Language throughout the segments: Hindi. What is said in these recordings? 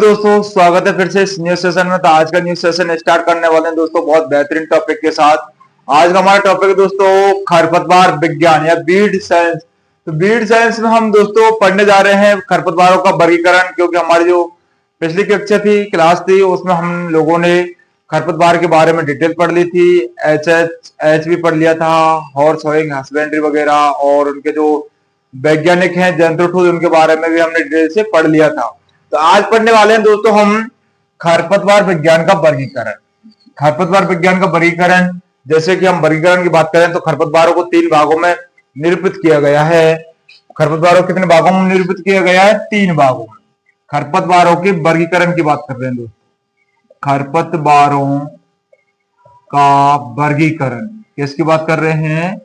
दोस्तों, स्वागत है फिर से इस न्यूज सेशन में। तो आज का न्यूज सेशन स्टार्ट करने वाले हैं दोस्तों बहुत बेहतरीन टॉपिक के साथ। आज का हमारा टॉपिक है दोस्तों खरपतवार विज्ञान या बीड साइंस। तो बीड साइंस में हम दोस्तों पढ़ने जा रहे हैं खरपतवारों का वर्गीकरण, क्योंकि हमारी जो पिछली कक्षा थी, क्लास थी, उसमें हम लोगों ने खरपतवार के बारे में डिटेल पढ़ ली थी। एच भी पढ़ लिया था, हॉर्स होइंग हस्बेंड्री वगैरह, और उनके जो वैज्ञानिक हैं जंतुठूद, उनके बारे में भी हमने डिटेल से पढ़ लिया था। तो आज पढ़ने वाले हैं दोस्तों हम खरपतवार विज्ञान का वर्गीकरण। खरपतवार विज्ञान का वर्गीकरण, जैसे कि हम वर्गीकरण की बात करें तो खरपतवारों को 3 भागों में निरूपित किया गया है। खरपतवारों को कितने भागों में निरूपित किया गया है? 3 भागों में। खरपतवारों के वर्गीकरण की बात कर रहे हैं दोस्तों। खरपतवारों का वर्गीकरण, किसकी बात कर रहे हैं?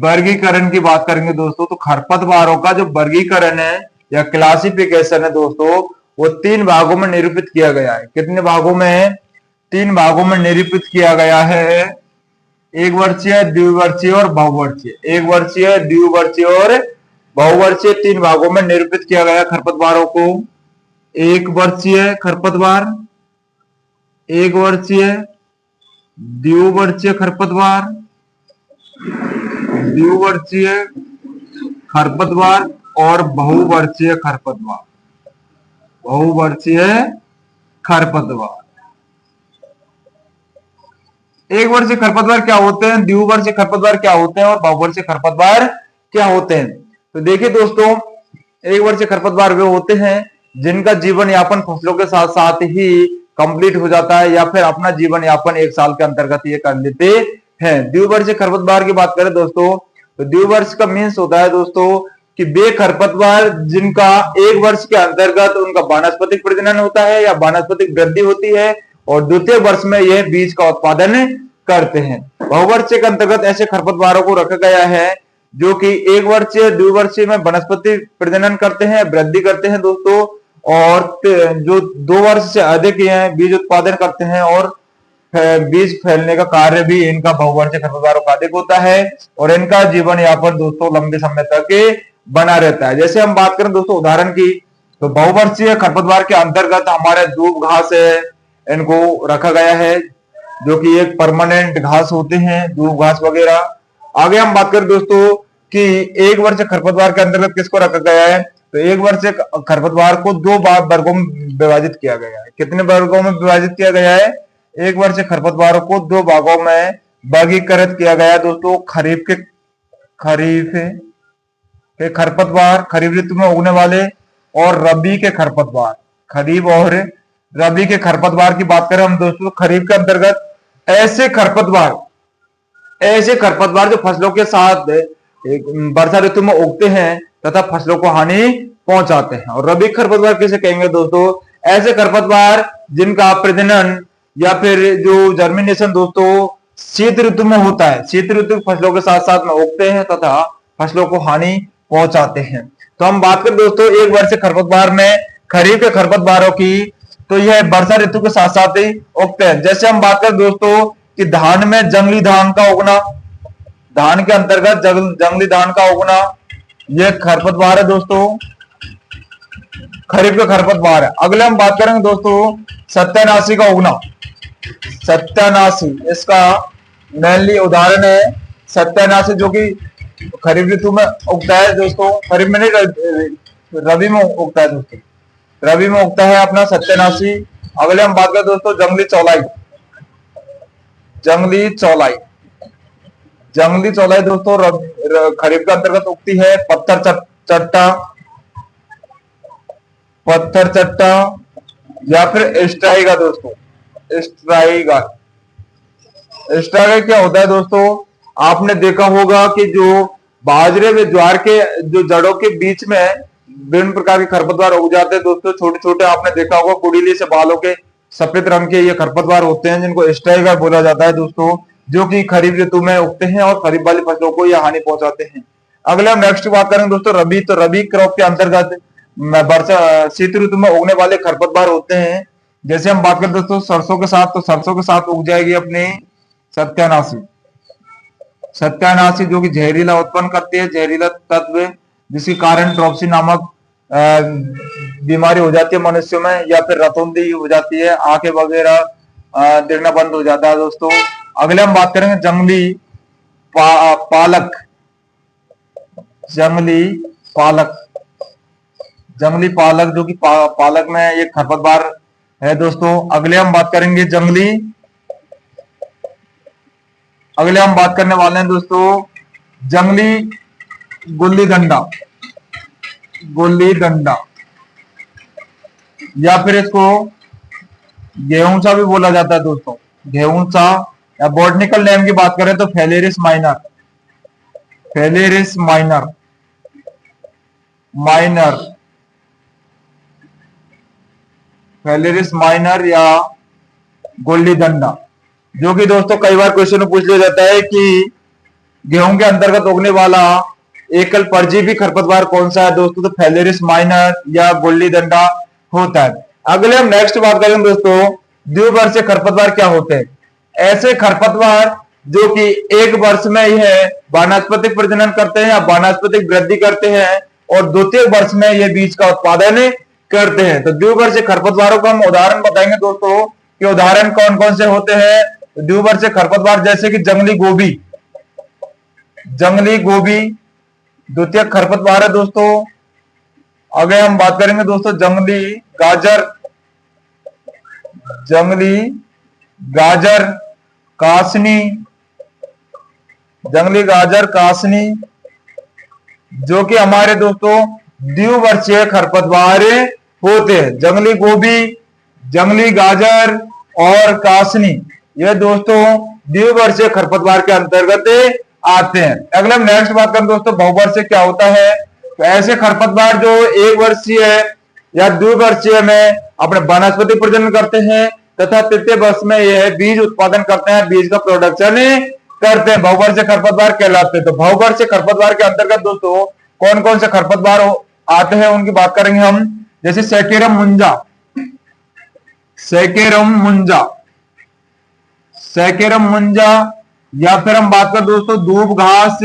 वर्गीकरण की बात करेंगे दोस्तों। तो खरपतवारों का जो वर्गीकरण है या क्लासिफिकेशन है दोस्तों, वो 3 भागों में निरूपित किया गया है। कितने भागों में? 3 भागों में निरूपित किया गया है। एक वर्षीय, द्विवर्षीय और बहुवर्षीय। एक वर्षीय, द्विवर्षीय और बहुवर्षीय 3 भागों में निरूपित किया गया खरपतवारों को। एक वर्षीय खरपतवार, एक वर्षीय, द्विवर्षीय खरपतवार, द्विवर्षीय खरपतवार और बहुवर्षीय खरपतवार। बहुवर्षीय खरपतवार। एक वर्षीय खरपतवार क्या होते हैं, द्विवर्षीय खरपतवार क्या होते हैं और बहुवर्षीय खरपतवार क्या होते हैं? तो देखिए दोस्तों, एक वर्षीय खरपतवार वे होते हैं जिनका जीवन यापन फसलों के साथ साथ ही कंप्लीट हो जाता है, या फिर अपना जीवन यापन 1 साल के अंतर्गत ये कर लेते हैं। द्विवर्षीय खरपतवार की बात करें दोस्तों, तो द्विवर्ष का मीन्स होता है दोस्तों कि वे खरपतवार जिनका 1 वर्ष के अंतर्गत उनका वानस्पतिक प्रजनन होता है या वानस्पतिक वृद्धि होती है, और द्वितीय वर्ष में यह बीज का उत्पादन करते हैं। बहुवर्षीय के अंतर्गत ऐसे खरपतवारों को रखा गया है जो कि 1 वर्षीय, द्विवर्षीय में वनस्पति प्रजनन करते हैं, वृद्धि करते हैं दोस्तों, और जो 2 वर्ष से अधिक हैं बीज उत्पादन करते हैं, और बीज फैलने का कार्य भी इनका बहुवर्षीय खरपतवारों का अधिक होता है, और इनका जीवन यापन दोस्तों लंबे समय तक बना रहता है। जैसे हम बात करें दोस्तों उदाहरण की, तो बहुवर्षीय खरपतवार के अंतर्गत हमारे दूब घास है, इनको रखा गया है, जो कि एक परमानेंट घास होते हैं, दूब घास वगैरह। आगे हम बात करें दोस्तों कि 1 वर्ष खरपतवार के अंतर्गत किसको रखा गया है? तो 1 वर्ष खरपतवार को 2 वर्गों में विभाजित किया गया है। कितने वर्गों में विभाजित किया गया है? 1 वर्ष खरपतवारों को 2 भागों में वर्गीकृत किया गया है दोस्तों। खरीफ के खरपतवार, खरीफ ऋतु में उगने वाले, और रबी के खरपतवार। खरीफ और रबी के खरपतवार की बात करें हम दोस्तों, खरीफ के अंतर्गत ऐसे खरपतवार जो फसलों के साथ वर्षा ऋतु में उगते हैं तथा फसलों को हानि पहुंचाते हैं। और रबी खरपतवार किसे कहेंगे दोस्तों? ऐसे खरपतवार जिनका प्रजनन या फिर जो जर्मिनेशन दोस्तों शीत ऋतु में होता है। शीत ऋतु फसलों के साथ साथ में उगते हैं तथा फसलों को हानि पहुंचाते हैं। तो हम बात करें दोस्तों 1 वर्ष खरपतवार में खरीफ के खरपतवारों की, तो यह वर्षा ऋतु के साथ साथ ही उगते हैं। जैसे हम बात करें दोस्तों कि धान में जंगली धान का उगना, धान के अंतर्गत जंगली धान का उगना, यह खरपतवार है दोस्तों, खरीफ का खरपतवार है। अगले हम बात करेंगे दोस्तों सत्यानाशी का उगना। सत्यानाशी इसका मेनली उदाहरण है। सत्यानाशी जो कि खरीफ ऋतु में उगता है दोस्तों, खरीफ में नहीं, रबी में उगता है दोस्तों, रबी में उगता है अपना सत्यानाशी। अगले हम बात करें दोस्तों जंगली चौलाई। जंगली चौलाई, जंगली चौलाई दोस्तों खरीफ के अंतर्गत उगती है। पत्थर चट्टा या फिर स्ट्राइगा दोस्तों, स्ट्राइगा। स्ट्राइगा क्या होता है दोस्तों? आपने देखा होगा कि जो बाजरे में ज्वार के जो जड़ों के बीच में विभिन्न प्रकार के खरपतवार उग जाते हैं दोस्तों, छोटे छोटे। आपने देखा होगा कुड़ीली से बालों के सफेद रंग के ये खरपतवार होते हैं, जिनको स्ट्राइगा बोला जाता है दोस्तों, जो कि खरीफ ऋतु में उगते हैं और खरीफ वाली फसलों को यह हानि पहुंचाते हैं। अगले हम नेक्स्ट बात करेंगे दोस्तों रबी। तो रबी क्रॉप के अंतर्गत वर्षा शीत ऋतु में उगने वाले खरपतवार होते हैं। जैसे हम बात करें दोस्तों सरसों के साथ, तो सरसों के साथ उग जाएगी अपनी सत्यानाशी। सत्यानाशी जो कि जहरीला उत्पन्न करती है, जहरीला तत्व, जिसके कारण ट्रॉप्सी नामक बीमारी हो जाती है मनुष्यों में, या फिर रतौंधी हो जाती है, आंखें वगैरह देखना बंद हो जाता है दोस्तों। अगले हम बात करेंगे जंगली पालक। जंगली पालक, जंगली पालक जो कि पालक में एक खरपतवार है दोस्तों। अगले हम बात करने वाले हैं दोस्तों जंगली गुल्ली डंडा। गुल्ली डंडा, या फिर इसको गेहूंसा भी बोला जाता है दोस्तों, गेहूंसा। या बॉटनिकल नेम की बात करें तो Phalaris minor. Phalaris minor, Phalaris minor या गुल्ली डंडा, जो कि दोस्तों कई बार क्वेश्चन में पूछ लिया जाता है कि गेहूं के अंतर्गत उगने वाला एकल परजीवी खरपतवार कौन सा है दोस्तों, तो फेलेरिस माइनर या गुल्ली डंडा होता है। अगले हम नेक्स्ट बात करेंगे दोस्तों द्विवर्षीय खरपतवार क्या होते हैं। ऐसे खरपतवार जो कि एक वर्ष में ही है वानस्पतिक प्रजनन करते हैं या वानस्पतिक वृद्धि करते हैं, और द्वितीय वर्ष में ये बीज का उत्पादन करते हैं। तो द्विवर्षीय खरपतवारों का हम उदाहरण बताएंगे दोस्तों कि उदाहरण कौन कौन से होते हैं द्विवर्षीय खरपतवार, जैसे कि जंगली गोभी। जंगली गोभी द्वितीय खरपतवार है दोस्तों। आगे हम बात करेंगे दोस्तों जंगली गाजर। जंगली गाजर कासनी, जंगली गाजर कासनी, जो कि हमारे दोस्तों द्विवर्षीय खरपतवार होते हैं। जंगली गोभी, जंगली गाजर और कासनी, ये दोस्तों द्विवर्षीय खरपतवार के अंतर्गत आते हैं। अगले हम नेक्स्ट बात करें दोस्तों बहुवर्षीय क्या होता है। तो ऐसे खरपतवार जो एक वर्षीय या द्विवर्षीय में अपने वानस्पतिक प्रजनन करते हैं तथा तृतीय वर्ष में यह बीज उत्पादन करते हैं, बीज का प्रोडक्शन करते हैं, बहुवर्षीय खरपतवार कहलाते हैं। तो बहुवर्षीय खरपतवार के अंतर्गत दोस्तों कौन कौन से खरपतवार आते हैं उनकी बात करेंगे हम, जैसे सेकेरम मुंजा। सेकेरम मुंजा, सेकेरम मुंजा, या फिर हम बात करें दोस्तों दूब घास।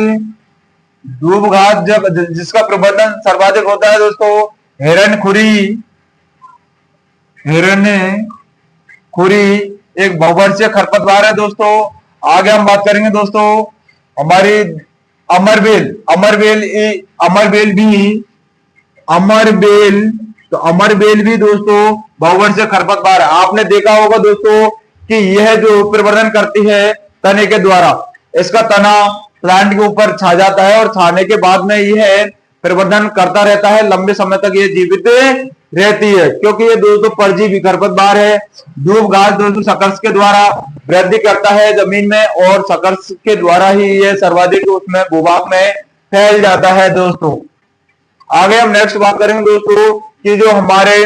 दूब घास जब जिसका प्रबंधन सर्वाधिक होता है दोस्तों हिरण्यखुरी। हिरण्यखुरी एक बहुवर्षीय खरपतवार है दोस्तों। आगे हम बात करेंगे दोस्तों हमारी अमरबेल। अमरबेल भी दोस्तों बहुवर्षीय खरपतवार है। आपने देखा होगा दोस्तों कि यह जो प्रवर्धन करती है तने के द्वारा, इसका तना प्लांट के ऊपर छा जाता है और छाने के बाद में यह प्रवर्धन करता रहता है, लंबे समय तक ये जीवित रहती है, क्योंकि ये दोस्तों परजीवी खरपतवार है। दूब घास दोस्तों सकर्ष के द्वारा वृद्धि करता है जमीन में, और सकर्ष के द्वारा ही ये सर्वाधिक उसमें भूभाग में फैल जाता है दोस्तों। आगे हम नेक्स्ट बात करेंगे दोस्तों कि जो हमारे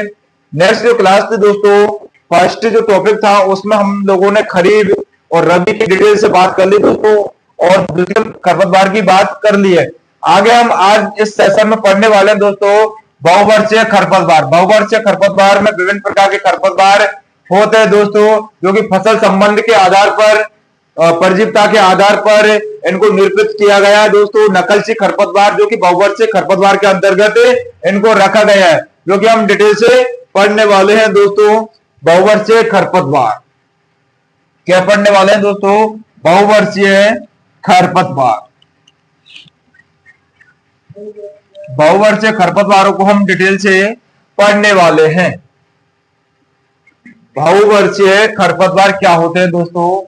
नेक्स्ट जो क्लास थी दोस्तों, फर्स्ट जो टॉपिक था उसमें हम लोगों ने खरीफ और रबी की डिटेल से बात कर ली दोस्तों, और द्वितीय खरपतवार की बात कर ली है। आगे हम आज इस सेशन में पढ़ने वाले हैं दोस्तों बहुवर्षीय खरपतवार। बहुवर्षीय खरपतवार में विभिन्न प्रकार के खरपतवार होते हैं दोस्तों, जो कि फसल संबंध के आधार पर, परजीवता के आधार पर इनको निरूपित किया गया है दोस्तों। नकलची खरपतवार जो कि बहुवर्षीय खरपतवार के अंतर्गत इनको रखा गया है, जो कि हम डिटेल से पढ़ने वाले हैं दोस्तों बहुवर्षीय खरपतवार। क्या पढ़ने वाले हैं दोस्तों? बहुवर्षीय खरपतवार। बहुवर्षीय खरपतवारों को हम डिटेल से पढ़ने वाले हैं। बहुवर्षीय खरपतवार क्या होते हैं दोस्तों?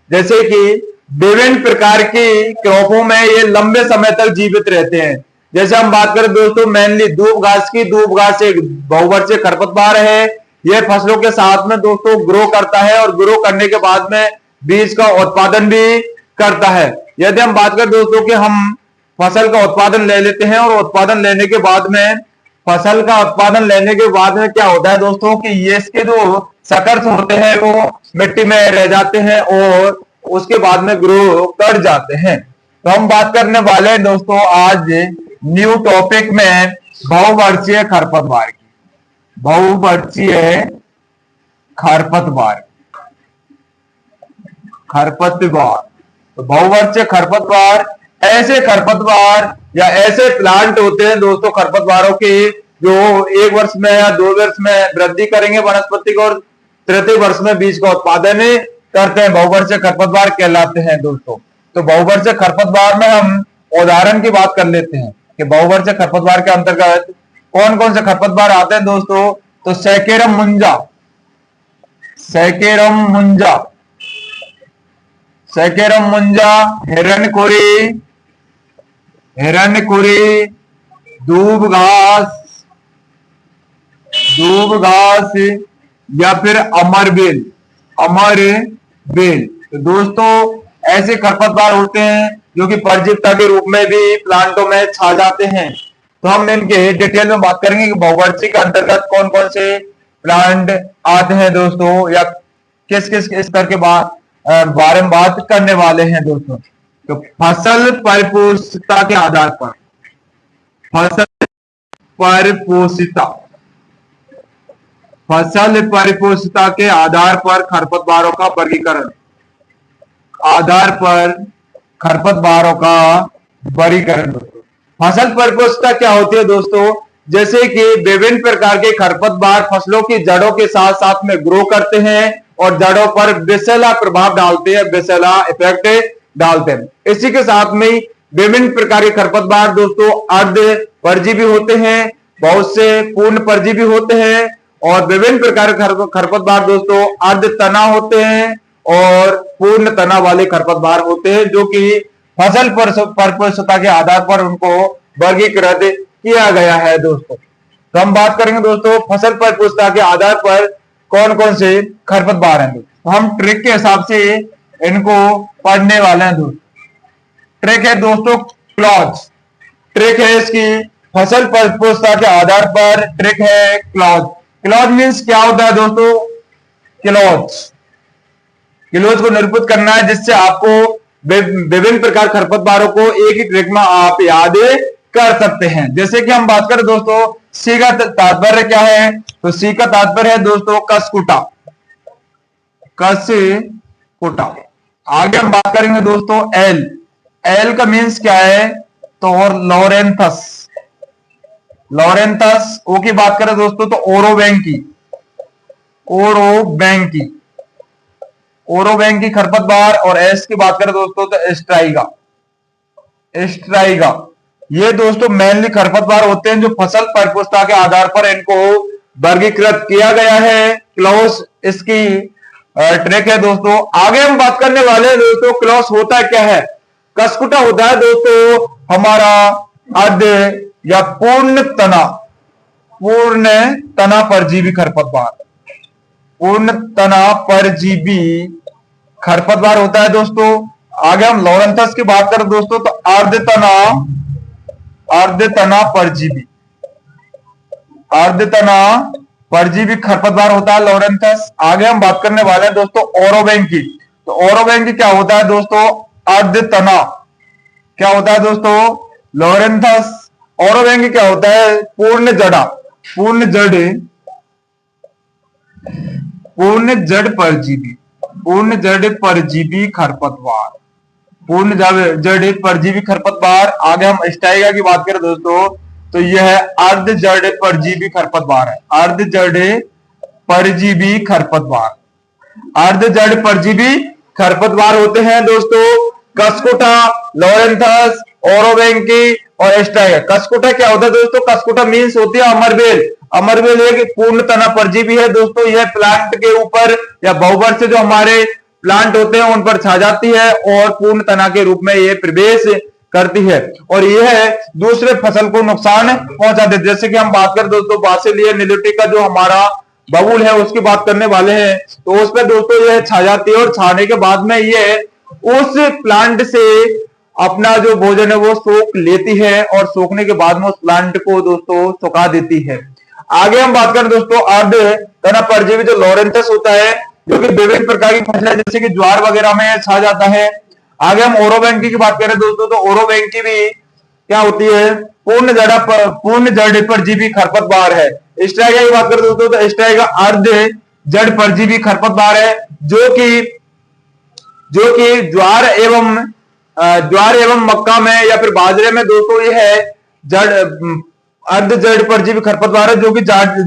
जैसे कि विभिन्न प्रकार की क्रॉपों में ये लंबे समय तक जीवित रहते हैं। जैसे हम बात करें दोस्तों मेनली दूब घास की, दूब घास एक बहुवर्षीय खरपतवार है। यह फसलों के साथ में दोस्तों ग्रो करता है, और ग्रो करने के बाद में बीज का उत्पादन भी करता है। यदि हम बात करें दोस्तों कि हम फसल का उत्पादन ले लेते हैं, और उत्पादन लेने के बाद में फसल का उत्पादन लेने के बाद में क्या होता है दोस्तों कि ये इसके जो सकर्ष होते हैं वो मिट्टी में रह जाते हैं और उसके बाद में ग्रो कर जाते हैं। तो हम बात करने वाले हैं दोस्तों आज न्यू टॉपिक में बहुवर्षीय खरपतवार की। बहुवर्षीय खरपतवार, खरपतवार। तो बहुवर्षीय खरपतवार ऐसे खरपतवार या ऐसे प्लांट होते हैं दोस्तों खरपतवारों के, जो 1 वर्ष में या 2 वर्ष में वृद्धि करेंगे वनस्पति को और तृतीय वर्ष में बीज का उत्पादन करते हैं, बहुवर्षीय खरपतवार कहलाते हैं दोस्तों। तो बहुवर्षीय खरपतवार में हम उदाहरण की बात कर लेते हैं कि बहुवर्षीय खरपतवार के अंतर्गत कौन कौन से खरपतवार आते हैं दोस्तों। तो सैकेरम मुंजा, सैकेरम मुंजा, सैकेरम मुंजा, हिरण्यकुरी, हिरण्यकुरी, दूब घास, दूब घास, या फिर अमरबेल, अमरबेल। तो दोस्तों ऐसे खरपतवार होते हैं जो कि परजीविता के रूप में भी प्लांटों में छा जाते हैं। तो हम इनके डिटेल में बात करेंगे कि बहुवर्षीय के अंतर्गत कौन कौन से प्लांट आते हैं दोस्तों, या किस किस स्तर के बारे में बात करने वाले हैं दोस्तों। तो फसल परिपोषिता के आधार पर, फसल परिपोषिता, फसल परिपोषिता के आधार पर खरपतवारों का वर्गीकरण, आधार पर खरपतवारों का वर्गीकरण। फसल परिपोषिता क्या होती है दोस्तों, जैसे कि विभिन्न प्रकार के खरपतवार फसलों की जड़ों के साथ साथ में ग्रो करते हैं और जड़ों पर विषैला प्रभाव डालते हैं, विषैला इफेक्ट डालते हैं। इसी के साथ में विभिन्न प्रकार के खरपतवार दोस्तों अर्ध परजीवी होते हैं, बहुत से पूर्ण परजीवी होते हैं, और विभिन्न प्रकार के खरपतवार दोस्तों अर्ध तना होते हैं और पूर्ण तना वाले खरपतवार होते हैं, जो कि फसल परिपोषिता के आधार पर उनको वर्गीकृत किया गया है दोस्तों। तो हम बात करेंगे दोस्तों फसल परिपोषिता के आधार पर कौन कौन से खरपतवार हैं। तो हम ट्रिक के हिसाब से इनको पढ़ने वाले हैं दोस्तों। ट्रिक है दोस्तों क्लॉज, ट्रिक है इसकी फसल परिपोषिता के आधार पर ट्रिक है क्लॉज। क्लॉज मीन्स क्या होता है दोस्तों, क्लॉज, क्लॉज को निरूपित करना है जिससे आपको विभिन्न प्रकार खरपतवारों को एक ही ट्रिक में आप याद कर सकते हैं। जैसे कि हम बात करें दोस्तों सी का तात्पर्य क्या है, तो सी का तात्पर्य है दोस्तों कसकुटा, कसकुटा। आगे हम बात करेंगे दोस्तों एल, एल का मीन्स क्या है, तो लॉरेंथस, लॉरेंथस। ओ की बात करें दोस्तों तो ओरोबैंकी, ओरोबैंकी, ओरोबैंकी खरपतवार। और एस की बात करें दोस्तों तो एस्ट्राइगा, एस्ट्राइगा। ये दोस्तों मेनली खरपतवार होते हैं जो फसल परिपोषिता के आधार पर इनको वर्गीकृत किया गया है। क्लॉज इसकी ट्रिक है दोस्तों। आगे हम बात करने वाले हैं दोस्तों क्लॉज होता क्या है। कसकुटा होता है दोस्तों हमारा अर्ध या पूर्ण तना, पूर्ण तना परजीवी खरपतवार, पूर्ण तना परजीवी खरपतवार होता है दोस्तों। आगे हम लॉरेंथस की बात करें दोस्तों तो अर्धतना, अर्धतना परजीवी, अर्धतना परजीवी खरपतवार होता है लॉरेंथस। आगे हम बात करने वाले हैं दोस्तों ओरोबैंकी। तो ओरोबैंकी क्या होता है दोस्तों, अर्धतना। क्या होता है दोस्तों, लॉरेंथस। ओरोबैंकी क्या होता है, पूर्ण जड़ा, पूर्ण जड़, पूर्ण जड़ परजीवी, पूर्ण जड़ परजीवी खरपतवार, पूर्ण जड़ परजीवी खरपतवार। आगे हम स्टाइगा की बात करें दोस्तों तो यह अर्ध जड़ परजीवी खरपतवार है, अर्ध जड़ परजीवी खरपतवार, अर्ध जड़ परजीवी खरपतवार होते हैं दोस्तों कसकुटा, लॉरेंथस, ओरोबैंकी और एस्ट्राइगा। कसकुटा क्या होता है दोस्तों, कसकुटा मीन्स होती है अमरबेल। अमरबेल एक पूर्ण तना परजीवी है दोस्तों। यह प्लांट के ऊपर या बहुवर्ष से जो हमारे प्लांट होते हैं उन पर छा जाती है और पूर्ण तना के रूप में यह प्रवेश करती है और यह दूसरे फसल को नुकसान पहुंचाते हैं। जैसे कि हम बात करें दोस्तों बासिलिया निलोटिका जो हमारा बबूल है उसकी बात करने वाले हैं, तो उस पर दोस्तों यह छा जाती है और छाने के बाद में यह उस प्लांट से अपना जो भोजन है वो सोख लेती है और सोखने के बाद में उस प्लांट को दोस्तों सुखा देती है। आगे हम बात करें दोस्तों अर्ध तना परजीवी जो लॉरेंथस होता है जो कि विभिन्न प्रकार की फसलें जैसे कि ज्वार वगैरह में छा जाता है। आगे हम ओरोबैंकी की बात करें दोस्तों तो ओरोबैंकी भी क्या होती है, पूर्ण जड़ परजीवी खरपतवार है। स्ट्राइगा की बात करें दोस्तों तो स्ट्राइगा अर्ध जड़ परजीवी खरपतवार है जो कि ज्वार एवं मक्का में या फिर बाजरे में दोस्तों यह जड़ अर्ध जड़ परजीवी खरपतवार है जो कि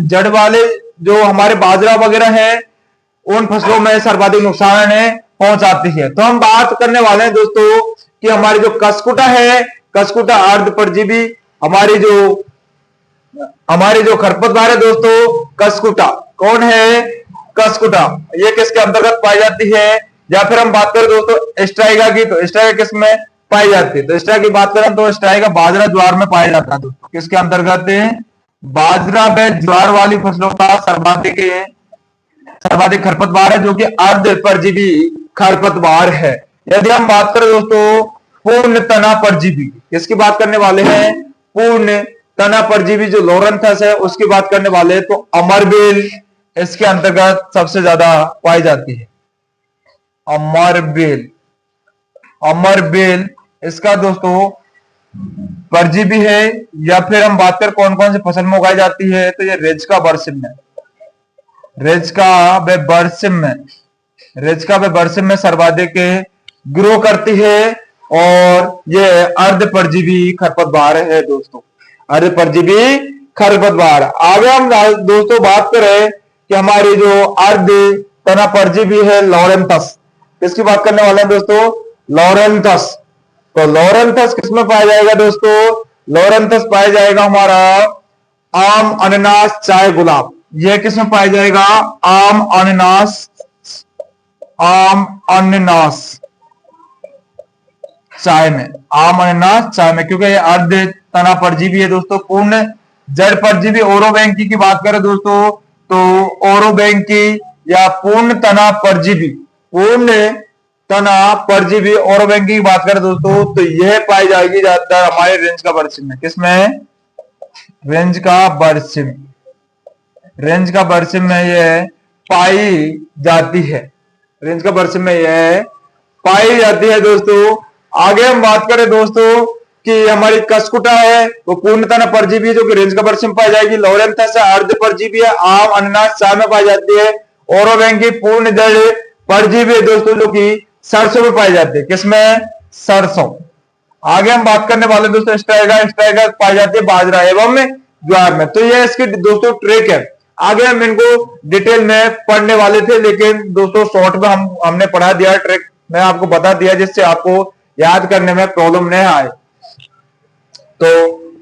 जड़ वाले जो हमारे बाजरा वगैरह है उन फसलों में सर्वाधिक नुकसान पहुंचाती है। तो हम बात करने वाले हैं दोस्तों कि हमारी जो कसकुटा है, कसकुटा अर्ध परजीवी हमारी जो खरपतवार है दोस्तों, कसकुटा कौन है? कसकुटा ये किसके अंतर्गत पाई जाती है? या फिर हम बात करें दोस्तों स्ट्राइगा की, तो स्ट्राइगा किस में पाई जाती है? तो स्ट्राइगा की बात करें तो स्ट्राइगा बाजरा ज्वार में पाया जाता है दोस्तों। किसके अंतर्गत? बाजरा व ज्वार वाली फसलों का सर्वाधिक खरपतवार है जो कि अर्ध परजीवी खरपतवार है। यदि हम बात करें दोस्तों पूर्ण तना परजीवी, किसकी बात करने वाले हैं? पूर्ण तना परजीवी जो लोरेंथस है उसकी बात करने वाले हैं, तो अमरबेल इसके अंतर्गत सबसे ज्यादा पाई जाती है। अमरबेल, अमरबेल इसका दोस्तों परजीवी है। या फिर हम बात करें कौन कौन सी फसल में उगाई जाती है, तो ये रेजका बरसिम में, रेजका व बरसिम में सर्वाधिक ग्रो करती है और ये अर्ध परजीवी खरपतवार है दोस्तों, अर्ध परजीवी खरपतवार। आगे हम दोस्तों बात करें कि हमारी जो अर्ध तना परजीवी है लोरेंथस, किसकी बात करने वाले हैं दोस्तों? लोरेंथस। तो लोरेंथस किसमें पाया जाएगा दोस्तों? लोरेंथस पाया जाएगा हमारा आम, अनानास, चाय, गुलाब। यह किसमें पाया जाएगा? आम, अनानास, चाय में, आम, अनानास, चाय में, क्योंकि ये अर्ध तना परजीवी है दोस्तों। पूर्ण जड़ परजीवी ओरोबैंकी की बात करें दोस्तों, तो ओरोबैंकी या पूर्ण तना परजीवी ओरोबैंकी की बात करें दोस्तों, तो यह पाई जाएगी ज्यादातर हमारे रेंज का बरसिम में। किसमें? रेंज का बरसिम में यह पाई जाती है, रेंज का बरसिम में यह पाई जाती है दोस्तों। आगे हम बात करें दोस्तों कि हमारी कसकुटा है वो पूर्ण तना परजीवी है जो कि रेंज का बरसिम पाई जाएगी। लोरेंथस अर्ध परजीवी है, आम, अनानास, चाय में पाई जाती है। ओरोबैंकी पूर्ण जड़ परजीवी है दोस्तों जो कि सरसों में पाई जाती है। किसमें? सरसों। आगे हम बात करने वाले दोस्तों स्ट्राइगा पाई जाती है बाजरा एवं ज्वार में। तो ये इसकी दोस्तों ट्रिक है। आगे हम इनको डिटेल में पढ़ने वाले थे, लेकिन दोस्तों शॉर्ट में हमने पढ़ा दिया, ट्रिक मैं आपको बता दिया जिससे आपको याद करने में प्रॉब्लम नहीं आए। तो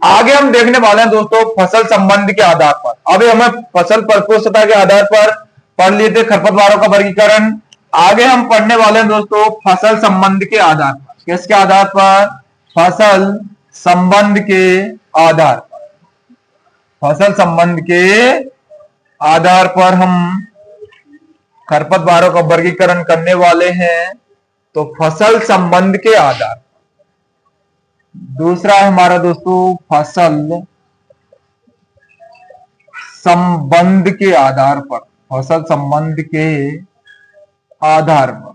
आगे हम देखने वाले हैं दोस्तों फसल संबंध के आधार पर। अभी हमें फसल परिपुष्टता के आधार पर पढ़ लिए थे खरपतवारों का वर्गीकरण। आगे हम पढ़ने वाले हैं दोस्तों फसल संबंध के आधार पर। किसके आधार पर? फसल संबंध के आधार पर। फसल संबंध के आधार पर हम खरपतवारों का वर्गीकरण करने वाले हैं, तो फसल संबंध के आधार। दूसरा है हमारा दोस्तों फसल संबंध के आधार पर, फसल संबंध के आधार पर।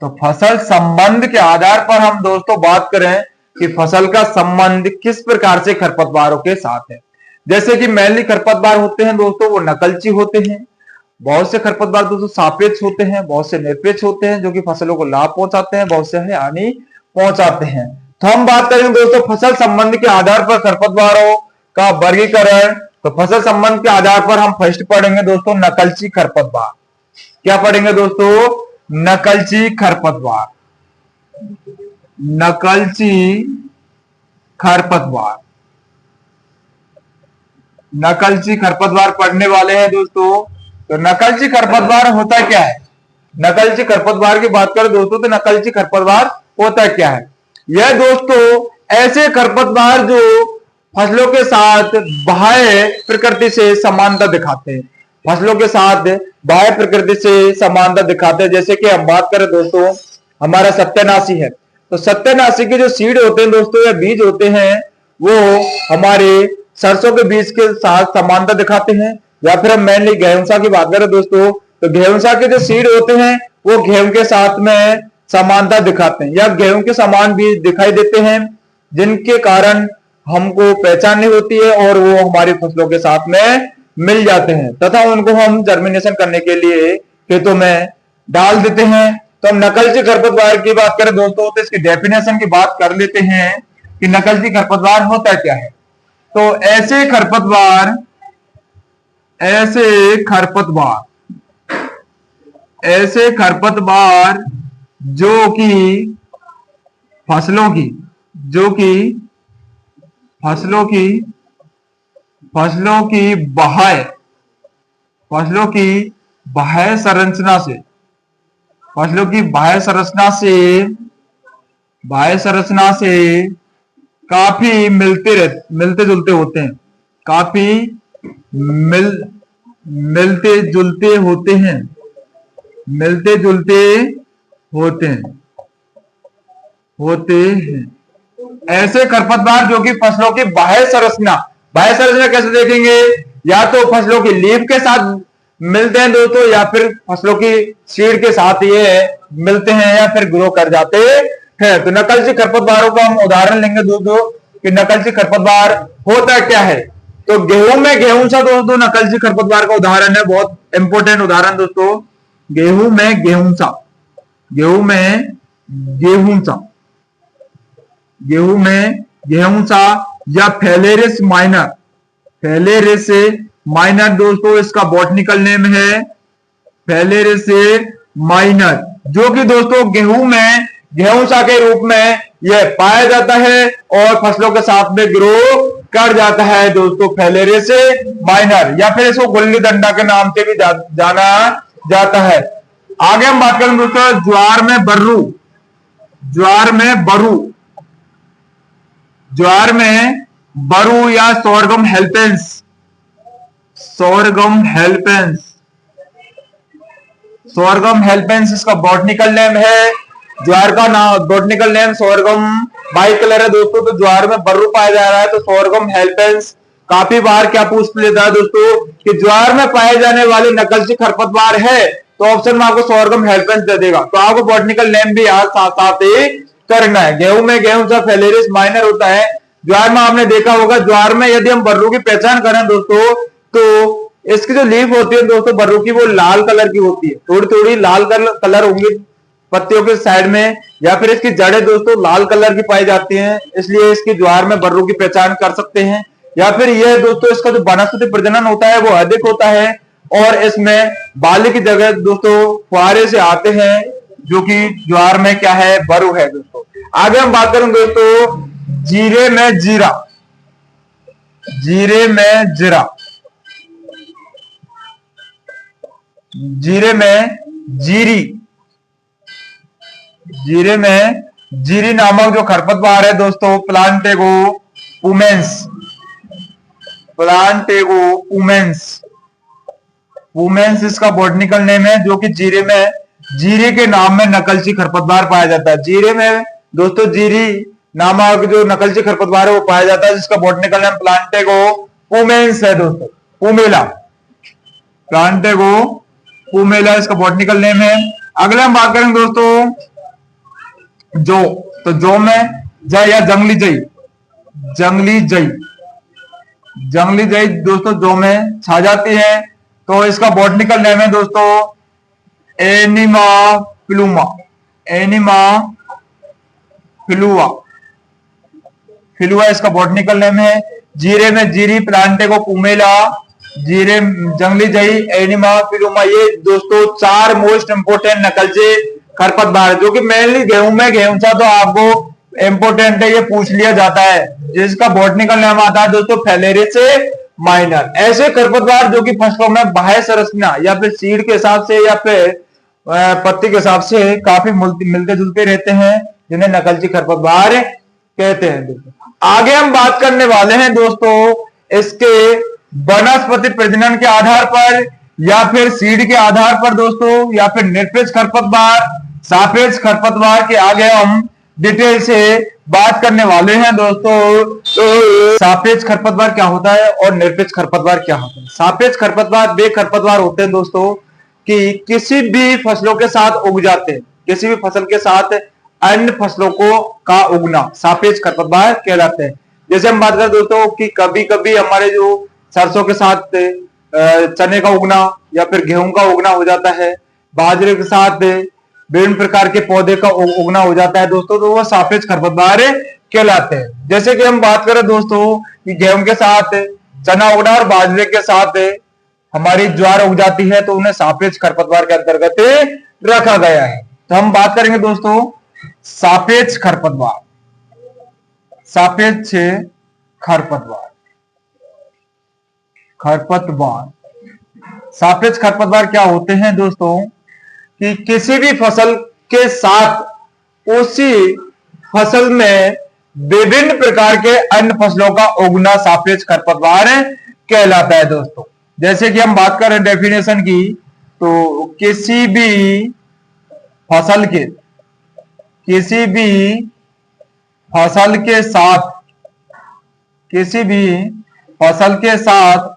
तो फसल संबंध के आधार पर हम दोस्तों बात करें कि फसल का संबंध किस प्रकार से खरपतवारों के साथ है। जैसे कि मेनली खरपतवार होते हैं दोस्तों वो नकलची होते हैं, बहुत से खरपतवार दोस्तों सापेक्ष होते हैं, बहुत से निरपेक्ष होते हैं जो कि फसलों को लाभ पहुंचाते हैं, बहुत से हानि पहुंचाते हैं। तो हम बात करेंगे दोस्तों फसल संबंध के आधार पर खरपतवारों का वर्गीकरण। तो फसल संबंध के आधार पर हम फर्स्ट पढ़ेंगे दोस्तों नकलची खरपतवार। क्या पढ़ेंगे दोस्तों? नकलची खरपतवार। नकलची खरपतवार, नकलची खरपतवार पढ़ने वाले हैं दोस्तों। तो नकलची खरपतवार होता क्या है? नकलची खरपतवार की बात करें दोस्तों तो नकलची खरपतवार होता क्या है? यह दोस्तों ऐसे खरपतवार जो फसलों के साथ बाह्य प्रकृति से समानता दिखाते हैं, फसलों के साथ बाह्य प्रकृति से समानता दिखाते हैं। जैसे कि हम बात करें दोस्तों हमारा सत्यानाशी है, तो सत्यानाशी के जो सीड होते हैं दोस्तों या बीज होते हैं वो हमारे सरसों के बीज के साथ समानता दिखाते हैं। या फिर हम मेनली गेहूं की बात करें दोस्तों तो गेहूं के जो सीड होते हैं वो गेहूं के साथ में समानता दिखाते हैं या गेहूं के समान भी दिखाई देते हैं, जिनके कारण हमको पहचान नहीं होती है और वो हमारी फसलों के साथ में मिल जाते हैं तथा उनको हम जर्मिनेशन करने के लिए खेतों में डाल देते हैं। तो हम नकलची खरपतवार की बात करें दोस्तों तो इसकी डेफिनेशन की बात कर लेते हैं कि नकलची खरपतवार होता क्या है। तो ऐसे खरपतवार जो कि फसलों की बाह्य संरचना से काफी मिलते जुलते होते हैं, ऐसे खरपतवार जो कि फसलों की बाह्य संरचना कैसे देखेंगे, या तो फसलों की लीफ के साथ मिलते हैं दोस्तों, या फिर फसलों की सीड के साथ ये मिलते हैं या फिर ग्रो कर जाते हैं। तो नकलची खरपतवारों को हम उदाहरण लेंगे दोस्तों कि नकलची खरपतवार होता क्या है। तो गेहूं में गेहूंसा दोस्तों नकलची खरपतवार का उदाहरण है, बहुत इंपोर्टेंट उदाहरण दोस्तों। गेहूं में गेहूंसा या फेलेरिस माइनर दोस्तों इसका बॉटनिकल नेम है फेलेरिस माइनर, जो कि दोस्तों गेहूं में गेहूंसा के रूप में यह पाया जाता है और फसलों के साथ में ग्रो कर जाता है दोस्तों, फेलेरिस माइनर, या फिर इसको गुल्ली डंडा के नाम से भी जाना जाता है। आगे हम बात करें दोस्तों ज्वार में बरू या सोरगम हेल्पेंस इसका बॉटनिकल नेम है। ज्वार का नाम botanical name sorghum bicolor है दोस्तों। तो ज्वार में बर्रू पाया जा रहा है तो सोरगम हेल्पेंस। काफी बार क्या पूछ लेता है दोस्तों कि ज्वार में पाए जाने वाले नकलची खरपतवार है, तो ऑप्शन में आपको सोरगम हेल्पेंस दे देगा। तो आपको बॉटनिकल नेम भी याद साथ ही करना है। गेहूं में गेहूंसा फेलेरिस माइनर होता है। ज्वार में आपने देखा होगा, ज्वार में यदि हम बर्रू की पहचान करें दोस्तों तो इसकी जो लीफ होती है दोस्तों बर्रू की, वो लाल कलर की होती है, थोड़ी थोड़ी लाल कलर होंगी पत्तियों के साइड में, या फिर इसकी जड़ें दोस्तों लाल कलर की पाई जाती हैं, इसलिए इसकी ज्वार में बर्रू की पहचान कर सकते हैं। या फिर यह दोस्तों इसका जो वनस्पति प्रजनन होता है वो अधिक होता है और इसमें बाली की जगह दोस्तों फुहारे से आते हैं, जो कि ज्वार में क्या है, बर्रू है दोस्तों। आगे हम बात करें दोस्तों जीरे में जीरा जीरे में जीरी नामक जो खरपतवार है दोस्तों प्लांटेगो पुमेंस इसका बॉटनिकल नेम है, जो कि जीरे के नाम में नकलची खरपतवार पाया जाता है। जीरे में दोस्तों जीरी नामक जो नकलची खरपतवार है वो पाया जाता है, जिसका बॉटनिकल नेम प्लांटेगो पुमेंस है दोस्तों। प्लांटेगो पुमेला इसका बॉटनिकल नेम है। अगले हम बात करेंगे दोस्तों जौ में जय या जंगली जई दोस्तों जौ में छा जाती है, तो इसका बॉटनिकल नेम है दोस्तों एनिमा फिलुआ इसका बॉटनिकल नेम है। जीरे में जीरी प्लांटेगो पुमेला, जीरे जंगली जई एनिमा फिलुमा, ये दोस्तों 4 मोस्ट इंपोर्टेंट नकलचे खरपतवार, जो कि मेनली गेहूं में गेहूंसा तो आपको इंपोर्टेंट है, ये पूछ लिया जाता है, जिसका बॉटनिकल नाम आता है दोस्तों फेलेरिस माइनर। ऐसे खरपतवार जो कि फसलों में बाह्य संरचना या फिर सीड के हिसाब से या फिर पत्ती के हिसाब से काफी मिलते जुलते रहते हैं, जिन्हें नकलची खरपतवार कहते हैं दोस्तों। आगे हम बात करने वाले हैं दोस्तों इसके वनस्पति प्रजनन के आधार पर या फिर सीड के आधार पर दोस्तों, या फिर निरपेक्ष खरपतवार, सापेक्ष खरपतवार के आगे हम डिटेल से बात करने वाले हैं दोस्तों। तो सापेक्ष खरपतवार क्या होता है और निरपेक्ष खरपतवार क्या होता है। सापेक्ष खरपतवार वे खरपतवार होते हैं दोस्तों कि किसी भी फसलों के साथ उग जाते हैं, किसी भी फसल के साथ अन्य फसलों का उगना सापेक्ष खरपतवार कहलाते हैं। जैसे हम बात करें दोस्तों कि कभी कभी हमारे जो सरसों के साथ चने का उगना या फिर गेहूं का उगना हो जाता है, बाजरे के साथ विभिन्न प्रकार के पौधे का उगना हो जाता है दोस्तों, तो वो सापेक्ष खरपतवार कहलाते हैं। जैसे कि हम बात करें दोस्तों कि गेहूं के साथ चना उगना और बाजरे के साथ हमारी ज्वार उग जाती है, तो उन्हें सापेक्ष खरपतवार के अंतर्गत रखा गया है। तो हम बात करेंगे दोस्तों सापेक्ष खरपतवार। सापेक्ष खरपतवार, सापेक्ष खरपतवार क्या होते हैं दोस्तों कि किसी भी फसल के साथ उसी फसल में विभिन्न प्रकार के अन्य फसलों का उगना सापेक्ष खरपतवार कहलाता है दोस्तों। जैसे कि हम बात करें डेफिनेशन की, तो किसी भी फसल के साथ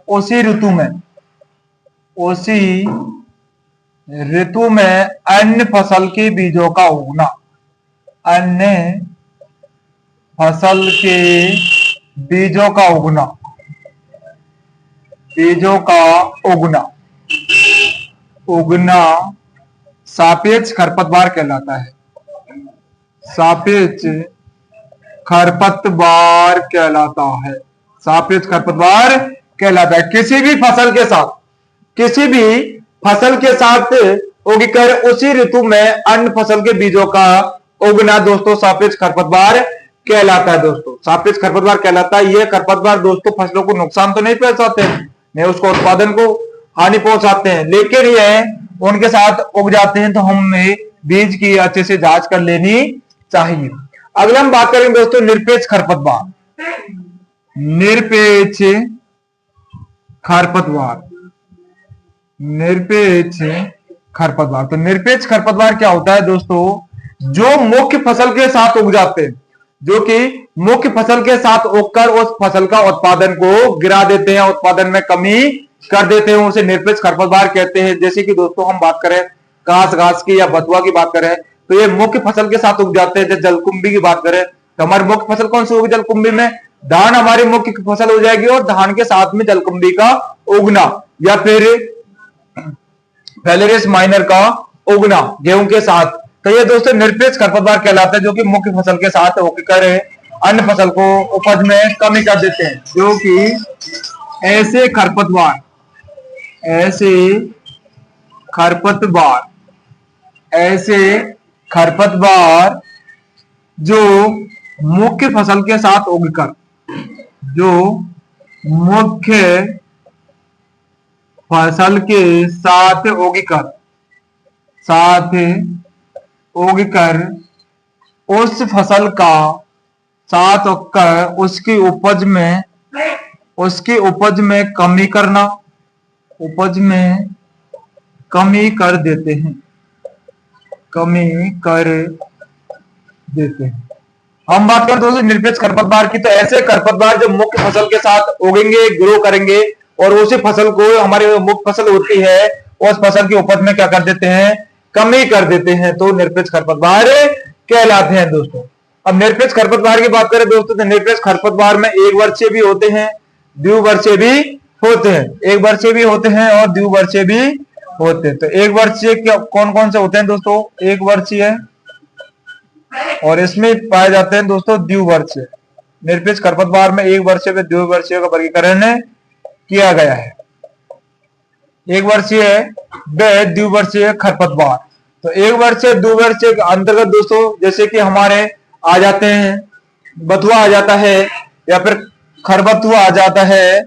उसी ऋतु में अन्य फसल के बीजों का उगना, उगना सापेक्ष खरपतवार कहलाता है। सापेक्ष खरपतवार कहलाता है। सापेक्ष खरपतवार कहलाता है। किसी भी फसल के साथ उगकर उसी ऋतु में अन्य फसल के बीजों का उगना दोस्तों सापेक्ष खरपतवार कहलाता है। दोस्तों सापेक्ष खरपतवार कहलाता है। यह खरपतवार दोस्तों फसलों को नुकसान तो नहीं पहुंचाते, नहीं उसको उत्पादन को हानि पहुंचाते हैं, लेकिन यह उनके साथ उग जाते हैं, तो हमें बीज की अच्छे से जांच कर लेनी चाहिए। अगला हम बात करेंगे दोस्तों निरपेक्ष खरपतवार। निरपेक्ष खरपतवार, तो निरपेक्ष खरपतवार क्या होता है दोस्तों, जो मुख्य फसल के साथ उग जाते हैं, जो कि मुख्य फसल के साथ उगकर उस फसल का उत्पादन को गिरा देते हैं, उत्पादन में कमी कर देते हैं, उसे निरपेक्ष खरपतवार कहते हैं। जैसे कि दोस्तों हम बात करें घास की या बथुआ की बात करें, तो ये मुख्य फसल के साथ उग जाते हैं। जैसे जलकुंभी की बात करें, तो हमारी मुख्य फसल कौन सी होगी जलकुंभी में, धान हमारी मुख्य फसल हो जाएगी, और धान के साथ में जलकुंभी का उगना या फिर फेलेरियस माइनर का उगना गेहूं के साथ, तो ये दोस्तों निरपेक्ष खरपतवार कहलाता है, जो कि मुख्य फसल के साथ होकर अन्य फसल को उपज में कमी कर देते हैं। जो कि ऐसे खरपतवार जो मुख्य फसल के साथ उगकर उस फसल का साथ उगकर उसकी उपज में कमी कर देते हैं। हम बात करें दोस्तों निरपेक्ष खरपतवार की, तो ऐसे खरपतवार जो मुख्य फसल के साथ उगेंगे, ग्रो करेंगे, और उसी फसल को हमारी मुख्य फसल होती है उस फसल की उपज में क्या कर देते हैं, कमी कर देते हैं, तो निरपेक्ष खरपतवार कहलाते हैं दोस्तों। अब निरपेक्ष खरपतवार की बात करें दोस्तों, तो निरपेक्ष खरपतवार में एक वर्षीय भी होते हैं, द्विवर्षीय भी होते हैं। एक वर्षीय भी होते हैं और द्विवर्षीय भी होते हैं। तो एक वर्षीय कौन कौन से होते हैं दोस्तों, एक वर्षीय, और इसमें पाए जाते हैं दोस्तों द्विवर्षीय। निरपेक्ष खरपतवार में एक वर्षीय व द्विवर्षीय का वर्गीकरण किया गया है। एक वर्षीय व द्विवर्षीय खरपतवार, तो एक वर्षीय द्विवर्षीय के अंतर्गत दोस्तों जैसे कि हमारे आ जाते हैं बथुआ आ जाता है, या फिर खरबथुआ आ जाता है,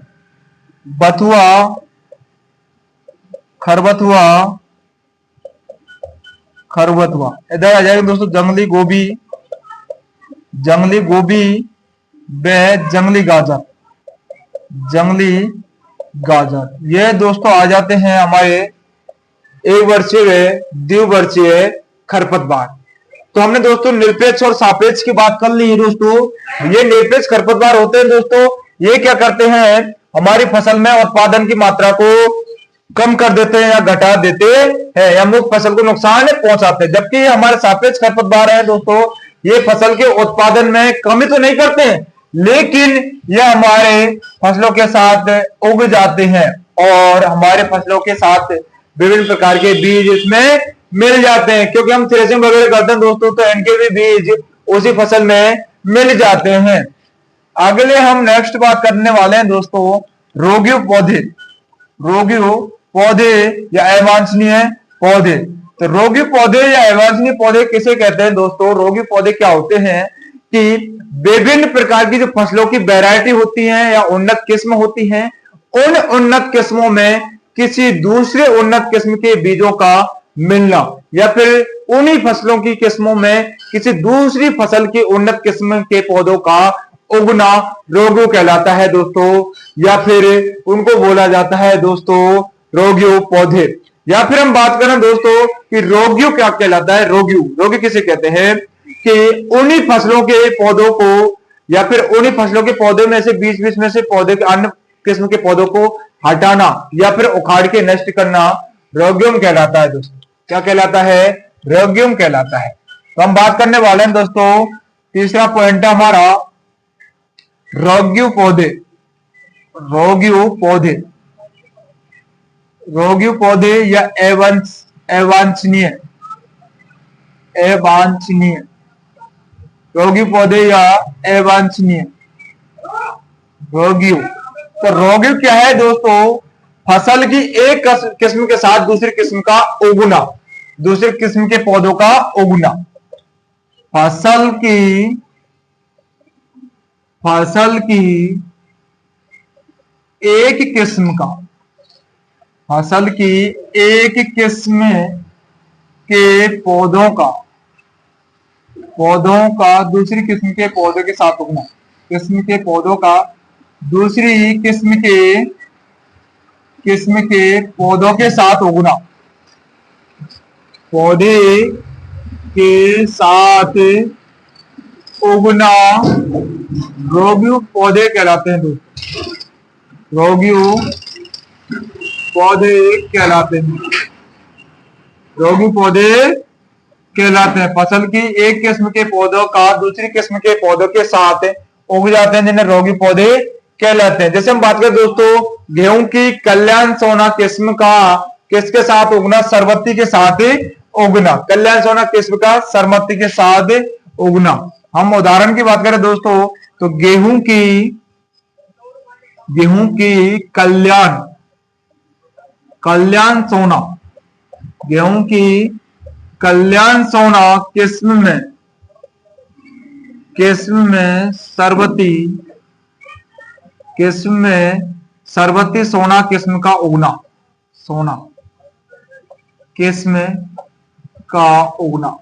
खरबथुआ इधर आ जाएगा दोस्तों जंगली गोभी व जंगली गाजर, ये दोस्तों आ जाते हैं हमारे एक वर्षीय व द्विवर्षीय खरपतवार। तो हमने दोस्तों निरपेक्ष और सापेक्ष की बात कर ली है दोस्तों। ये निरपेक्ष खरपतवार होते हैं दोस्तों, ये क्या करते हैं, हमारी फसल में उत्पादन की मात्रा को कम कर देते हैं या घटा देते हैं, या मुख्य फसल को नुकसान पहुंचाते हैं। जबकि ये हमारे सापेक्ष खरपतवार है दोस्तों, ये फसल के उत्पादन में कमी तो नहीं करते हैं, लेकिन यह हमारे फसलों के साथ उग जाते हैं, और हमारे फसलों के साथ विभिन्न प्रकार के बीज इसमें मिल जाते हैं। क्योंकि हम थ्रेसिंग वगैरह करते हैं दोस्तों, तो इनके भी बीज उसी फसल में मिल जाते हैं। अगले हम नेक्स्ट बात करने वाले हैं दोस्तों रोगीय पौधे। रोगीय पौधे या अवांछनीय पौधे। तो रोगीय पौधे या अवांछनीय पौधे किसे कहते हैं दोस्तों? रोगीय पौधे क्या होते हैं कि विभिन्न प्रकार की जो फसलों की वैरायटी होती है या उन्नत किस्म होती है, उन उन्नत किस्मों में किसी दूसरे उन्नत किस्म के बीजों का मिलना या फिर उन्हीं फसलों की किस्मों में किसी दूसरी फसल की उन्नत किस्म के पौधों का उगना रोगीय कहलाता है दोस्तों, या फिर उनको बोला जाता है दोस्तों रोगीय पौधे। या फिर हम बात करें दोस्तों कि रोगीय क्या कहलाता है? रोगी किसे कहते हैं कि उन्हीं फसलों के पौधों को या फिर उन्हीं फसलों के पौधे में से बीच बीच में से पौधे के अन्य किस्म के पौधों को हटाना या फिर उखाड़ के नष्ट करना रोगीय कहलाता है दोस्तों। क्या कहलाता है? रोगीय कहलाता है। तो हम बात करने वाले हैं दोस्तों, तीसरा पॉइंट है हमारा रोगीय पौधे। रोगीय पौधे, रोगीय पौधे या अवांछनीय अवांछनीय रोगीय पौधे या अवांछनीय रोगीय। तो रोगीय क्या है दोस्तों? फसल की एक किस्म के साथ दूसरी किस्म का उगना, दूसरी किस्म के पौधों का उगना। फसल की एक किस्म का, फसल की एक किस्म के पौधों का दूसरी किस्म के पौधों के साथ उगना, किस्म के पौधों का दूसरी किस्म के पौधों के साथ उगना, पौधे के साथ उगना रोगीय पौधे कहलाते हैं दोस्तों। रोगीय पौधे कहलाते हैं, रोगीय पौधे कहलाते हैं। फसल की एक किस्म के पौधों का दूसरी किस्म के पौधों के साथ उग जाते हैं, जिन्हें रोगीय पौधे कहलाते हैं। जैसे हम बात करें दोस्तों गेहूं की कल्याण सोना किस्म का किसके साथ उगना? सरबत्ती के साथ उगना। कल्याण सोना किस्म का सरबत्ती के साथ उगना। हम उदाहरण की बात करें दोस्तों तो गेहूं की कल्याण सोना, गेहूं की कल्याण सोना किस्म में सरबती सोना किस्म का उगना, सोना किस्म का उगना।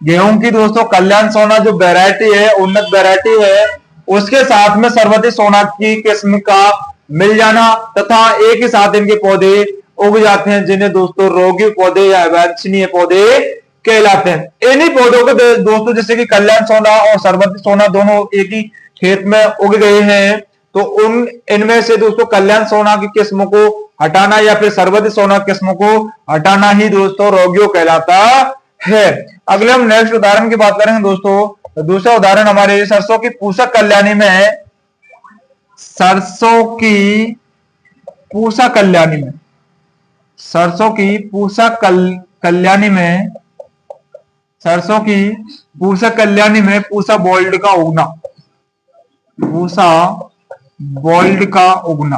गेहूं की दोस्तों कल्याण सोना जो वैरायटी है, उन्नत वैरायटी है, उसके साथ में सरबती सोना की किस्म का मिल जाना तथा एक ही साथ इनके पौधे उग जाते हैं, जिन्हें दोस्तों रोगीय पौधे या अवांछनीय पौधे कहलाते हैं। इन्हीं पौधों को दोस्तों जैसे कि कल्याण सोना और सरबती सोना दोनों एक ही खेत में उग गए हैं, तो इनमें से दोस्तों कल्याण सोना की किस्मों को हटाना या फिर सरबती सोना किस्मों को हटाना ही दोस्तों रोगीय कहलाता है। अगले हम नेक्स्ट उदाहरण की बात करेंगे दोस्तों। तो दूसरा उदाहरण हमारे सरसों की पूषा कल्याणी में है। सरसों की पूषा कल्याणी में, सरसों की पूषा कल्याणी में, सरसों की पूषा कल्याणी में पूषा बोल्ड का उगना, पूषा बोल्ड का उगना,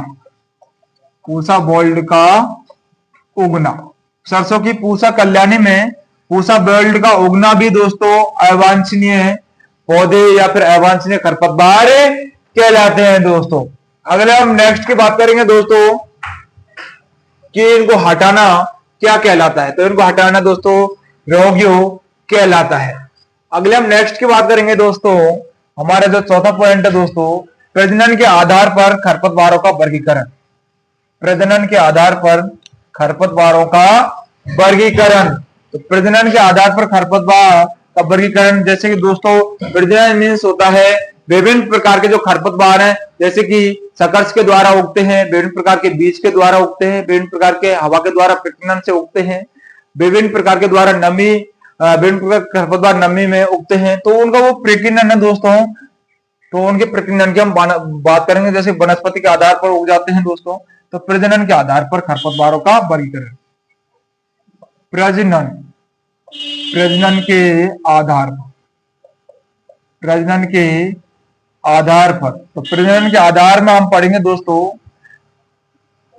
पूषा बोल्ड का उगना। सरसों की पूषा कल्याणी में पूषा बोल्ड का उगना भी दोस्तों अवांछनीय पौधे या फिर अवांछनीय खरपतवार कहलाते हैं दोस्तों। अगले हम नेक्स्ट की बात करेंगे दोस्तों कि इनको हटाना क्या कहलाता है। तो इनको हटाना दोस्तों रोगीय कहलाता है। अगले हम नेक्स्ट की बात करेंगे दोस्तों, हमारा जो चौथा पॉइंट है दोस्तों प्रजनन के आधार पर खरपतवारों का वर्गीकरण। प्रजनन के आधार पर खरपतवारों का वर्गीकरण। तो प्रजनन के आधार पर खरपतवार का वर्गीकरण, जैसे कि दोस्तों प्रजनन मीन्स होता है विभिन्न प्रकार के जो खरपतवार हैं, जैसे कि सकर्ष के द्वारा उगते हैं, विभिन्न प्रकार के बीज के द्वारा उगते हैं, विभिन्न प्रकार के हवा के द्वारा प्रजनन से उगते हैं, विभिन्न प्रकार के द्वारा नमी, विभिन्न प्रकार के खरपतवार नमी में उगते हैं, तो उनका वो प्रकीर्णन है दोस्तों। तो उनके प्रकीर्णन की हम बात करेंगे, जैसे वनस्पति के आधार पर उग जाते हैं दोस्तों। तो प्रजनन के आधार पर खरपतवारों का वर्गीकरण। प्रजनन के आधार पर, प्रजनन के आधार पर। तो प्रजनन के आधार में हम पढ़ेंगे दोस्तों,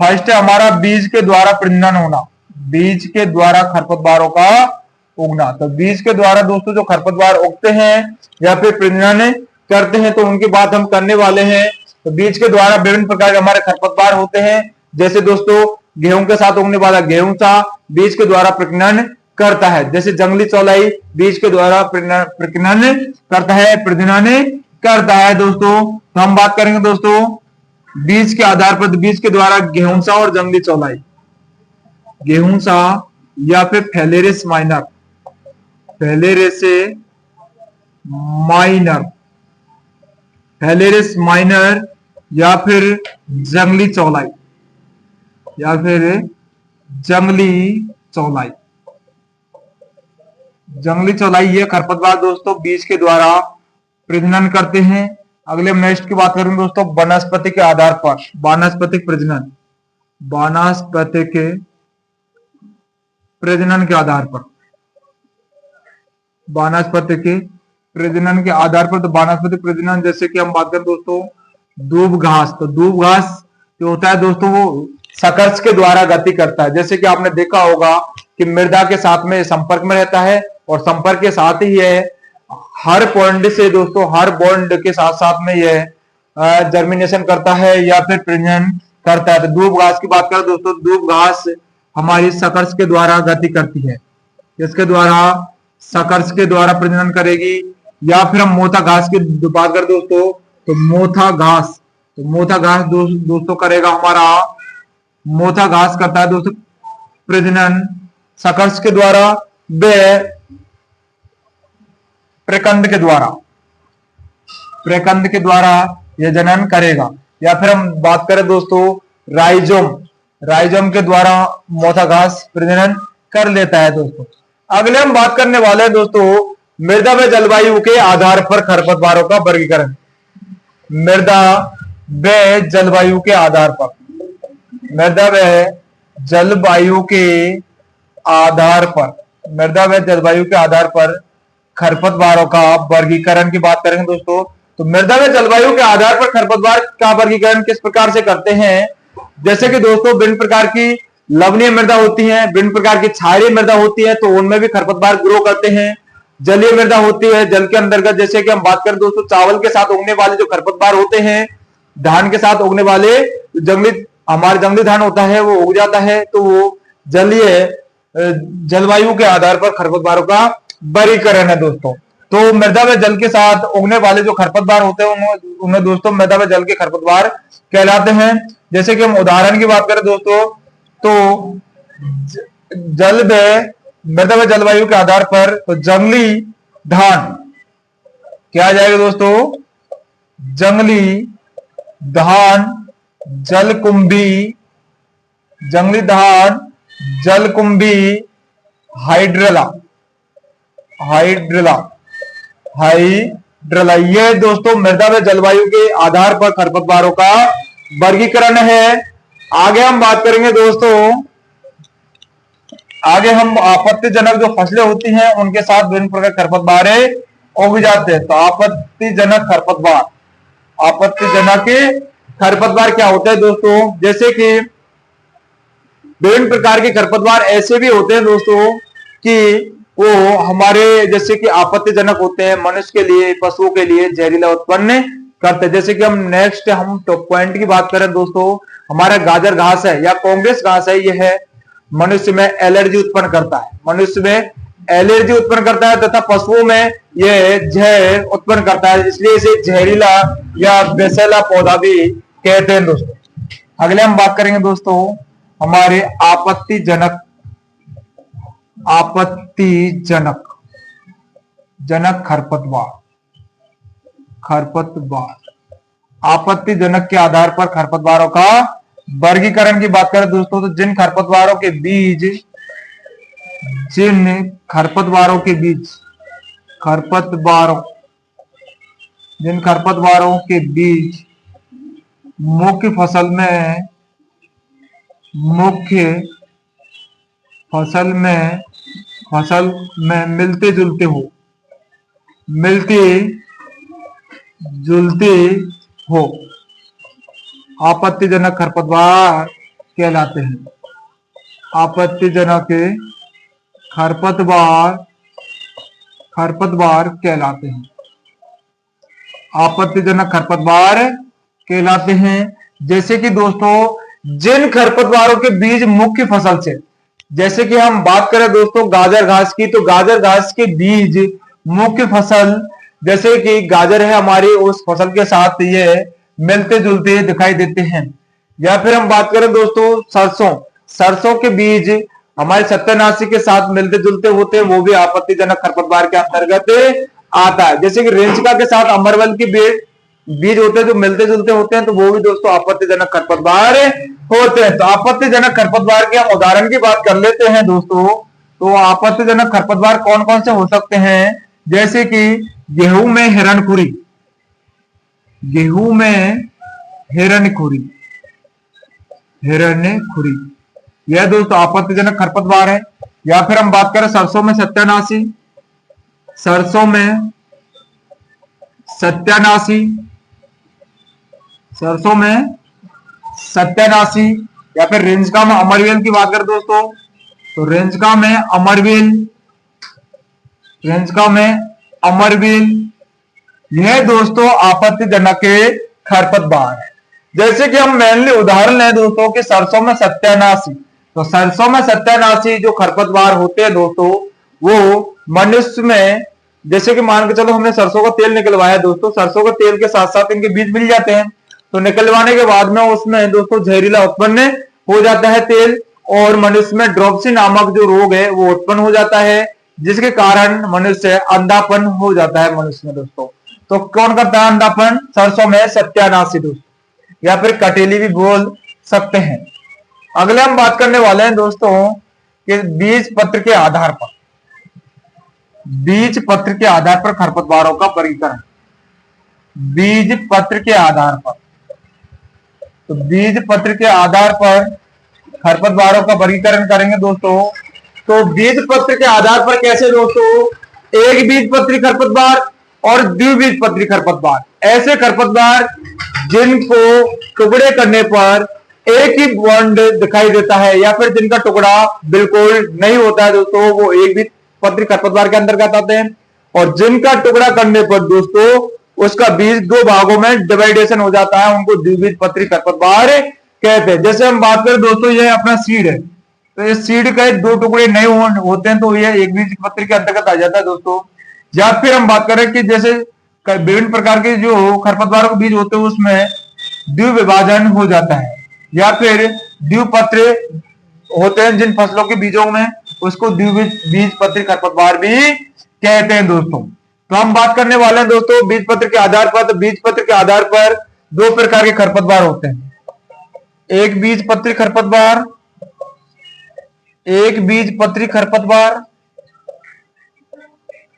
फर्स्ट है हमारा बीज के द्वारा प्रजनन होना, बीज के द्वारा खरपतवारों का उगना। तो बीज के द्वारा दोस्तों जो खरपतवार उगते हैं या फिर प्रजनन करते हैं, तो उनकी बात हम करने वाले हैं। तो बीज के द्वारा विभिन्न प्रकार के हमारे खरपतवार होते हैं, जैसे दोस्तों गेहूं के साथ उगने वाला गेहूं सा बीज के द्वारा प्रजनन करता है, जैसे जंगली चौलाई बीज के द्वारा प्रजनन करता है, प्रजनन करता है दोस्तों। तो हम बात करेंगे दोस्तों बीज के आधार पर, बीज के द्वारा गेहूं सा और जंगली चौलाई, गेहूं सा या फिर Phalaris minor, Phalaris minor, Phalaris minor या फिर जंगली चौलाई, या फिर जंगली चौलाई, जंगली चौलाई ये खरपतवार दोस्तों बीज के द्वारा प्रजनन करते हैं। अगले हम नेक्स्ट की बात करेंगे दोस्तों वनस्पति के आधार पर, वानस्पतिक प्रजनन, वानस्पतिक प्रजनन के आधार पर, वानस्पतिक प्रजनन के आधार पर। तो वानस्पतिक प्रजनन जैसे कि हम बात करें दोस्तों दूब घास, तो दूब घास जो होता है दोस्तों वो सकर्ष के द्वारा गति करता है, जैसे कि आपने देखा होगा कि मृदा के साथ में संपर्क में रहता है और संपर्क के साथ ही यह हर पॉइंट से दोस्तों, हर बॉन्ड के साथ साथ में यह जर्मिनेशन करता है या फिर प्रजनन करता है। तो दूब घास की बात करें दोस्तों, दूब घास हमारी सकर्ष के द्वारा गति करती है, इसके द्वारा सकर्ष के द्वारा प्रजनन करेगी। या फिर हम मोथा घास की बात करें दोस्तों, तो मोथा घास, तो मोथा घास दोस्तों करेगा हमारा, मोथा घास करता है दोस्तों प्रजनन सकर्ष के द्वारा, व प्रकंद के द्वारा, प्रकंद के द्वारा यह जनन करेगा। या फिर हम बात करें दोस्तों राइजोम, राइजोम के द्वारा मोथा घास प्रजनन कर लेता है दोस्तों। अगले हम बात करने वाले हैं दोस्तों मृदा व जलवायु के आधार पर खरपतवारों का वर्गीकरण, मृदा व जलवायु के आधार पर, मृदा व जलवायु के आधार पर, मृदा व जलवायु के आधार पर खरपतवारों का वर्गीकरण की बात करेंगे दोस्तों। तो मृदा व जलवायु के आधार पर खरपतवार का वर्गीकरण किस प्रकार से करते हैं, जैसे कि दोस्तों विभिन्न प्रकार की लवणीय मृदा होती है, विभिन्न प्रकार की क्षारीय मृदा होती है, तो उनमें भी खरपतवार ग्रो करते हैं। जलीय मृदा होती है जल के अंतर्गत, जैसे कि हम बात करें दोस्तों चावल के साथ उगने वाले जो खरपतवार होते हैं, धान के साथ उगने वाले जंगली, हमारे जंगली धान होता है वो उग जाता है, तो वो जलीय जलवायु के आधार पर खरपतवारों का वर्गीकरण है दोस्तों। तो मृदा व जल के साथ उगने वाले जो खरपतवार होते हैं उन्हें दोस्तों मृदा व जल के खरपतवार कहलाते हैं। जैसे कि हम उदाहरण की बात करें दोस्तों, तो जल व मृदा व जलवायु के आधार पर तो जंगली धान क्या आ जाएगा दोस्तों, जंगली धान, जलकुंभी, जंगली धान, जलकुंभी, हाइड्रला, हाइड्रला, हाइड्रला, ये दोस्तों मृदा व जलवायु के आधार पर खरपतवारों का वर्गीकरण है। आगे हम बात करेंगे दोस्तों, आगे हम आपत्तिजनक जो फसलें होती हैं उनके साथ विभिन्न प्रकार खरपतवार उग जाते हैं। तो आपत्तिजनक खरपतवार, आपत्तिजनक खरपतवार क्या होते हैं दोस्तों, जैसे कि विभिन्न प्रकार के खरपतवार ऐसे भी होते हैं दोस्तों कि वो हमारे जैसे कि आपत्तिजनक होते हैं, मनुष्य के लिए, पशुओं के लिए जहरीला उत्पन्न करते हैं। जैसे कि हम नेक्स्ट हम टॉप पॉइंट की बात करें दोस्तों, हमारा गाजर घास है या कांग्रेस घास है, यह है मनुष्य में एलर्जी उत्पन्न करता है, मनुष्य में एलर्जी उत्पन्न करता है तथा पशुओं में यह जहर उत्पन्न करता है, इसलिए इसे जहरीला या विषैला पौधा भी कहते हैं दोस्तों। अगले हम बात करेंगे दोस्तों हमारे आपत्तिजनक, आपत्तिजनक जनक खरपतवार, खरपतवार, आपत्तिजनक के आधार पर खरपतवारों का वर्गीकरण की बात करें दोस्तों, तो जिन खरपतवारों के बीज, जिन खरपतवारों के बीज, खरपतवारों, जिन खरपतवारों के बीज मुख्य फसल में, मुख्य फसल में मिलते जुलते हो, मिलते जुलती हो, आपत्तिजनक खरपतवार कहलाते हैं। आपत्तिजनक खरपतवार खरपतवार कहलाते हैं। आपत्तिजनक खरपतवार कहलाते हैं। जैसे कि दोस्तों जिन खरपतवारों के बीज मुख्य फसल से, जैसे कि हम बात करें दोस्तों गाजर घास की, तो गाजर घास के बीज मुख्य फसल, जैसे कि गाजर है हमारी, उस फसल के साथ ये मिलते जुलते दिखाई देते हैं। या फिर हम बात करें दोस्तों सरसों, सरसों के बीज हमारे सत्यानाशी के साथ मिलते जुलते होते हैं, वो भी आपत्तिजनक खरपतवार के अंतर्गत आता है। जैसे कि रेंचका के साथ अमरवल के बीज होते हैं जो मिलते जुलते होते हैं, तो वो भी दोस्तों आपत्तिजनक खरपतवार होते हैं। तो आपत्तिजनक खरपतवार के हम उदाहरण की बात कर लेते हैं दोस्तों। तो आपत्तिजनक खरपतवार कौन कौन से हो सकते हैं, जैसे कि गेहूं में हिरणखुरी, गेहूं में हिरणखुरी, हिरण्यखुरी, यह दोस्तों आपत्तिजनक खरपतवार है। या फिर हम बात करें सरसों में सत्यानाशी, सरसों में सत्यानाशी, सरसों में सत्यानाशी। या फिर रेंजका में अमरवेल की बात करें दोस्तों, तो रेंजका में अमरवेल, रेंजका में अमरवेल, यह दोस्तों आपत्तिजनक खरपतवार है। जैसे कि हम मेनली उदाहरण लें दोस्तों कि सरसों में सत्यानाशी, तो सरसों में सत्यानाशी जो खरपतवार होते हैं दोस्तों, वो मनुष्य में, जैसे कि मान के चलो हमने सरसों का तेल निकलवाया दोस्तों, सरसों के तेल के साथ साथ इनके बीज मिल जाते हैं, तो निकलवाने के बाद में उसमें दोस्तों जहरीला उत्पन्न हो जाता है तेल, और मनुष्य में ड्रॉपसी नामक जो रोग है वो उत्पन्न हो जाता है, जिसके कारण मनुष्य अंधापन हो जाता है मनुष्य में दोस्तों। तो कौन करता है अंधापन? सरसों में सत्यानाशी दोस्तों, या फिर कटेली भी बोल सकते हैं। अगले हम बात करने वाले हैं दोस्तों कि बीज पत्र के आधार पर, बीज पत्र के आधार पर खरपतवारों का वर्गीकरण, बीज पत्र के आधार पर, तो बीज पत्र के आधार पर खरपतवारों का वर्गीकरण करेंगे दोस्तों। तो बीज पत्र के आधार पर कैसे दोस्तों? एक बीज पत्री खरपतवार और द्विबीज पत्री खरपतवार, ऐसे खरपतवार जिनको टुकड़े करने पर एक ही बॉन्ड दिखाई देता है, या फिर जिनका टुकड़ा बिल्कुल नहीं होता है दोस्तों, वो एक बीज पत्री खरपतवार के अंतर्गत आते हैं। और जिनका टुकड़ा करने पर दोस्तों उसका बीज दो भागों में डिवाइडेशन हो जाता है, उनको द्विबीज पत्री खरपतवार कहते हैं। जैसे हम बात करें दोस्तों, ये अपना सीड है, तो इस सीड के दो टुकड़े नहीं होते हैं, तो ये एक बीज पत्री के अंतर्गत आ जाता है दोस्तों। या फिर हम बात करें कि जैसे विभिन्न प्रकार के जो खरपतवारों के बीज होते हैं उसमें द्विविभाजन हो जाता है, या फिर द्विपत्र होते हैं जिन फसलों के बीजों में, उसको द्विबीज पत्री खरपतवार भी कहते हैं दोस्तों। तो हम बात करने वाले हैं दोस्तों बीज पत्र के आधार पर। तो बीज पत्र के आधार पर दो प्रकार के खरपतवार होते हैं, एक बीज पत्री खरपतवार, एक बीज पत्री खरपतवार,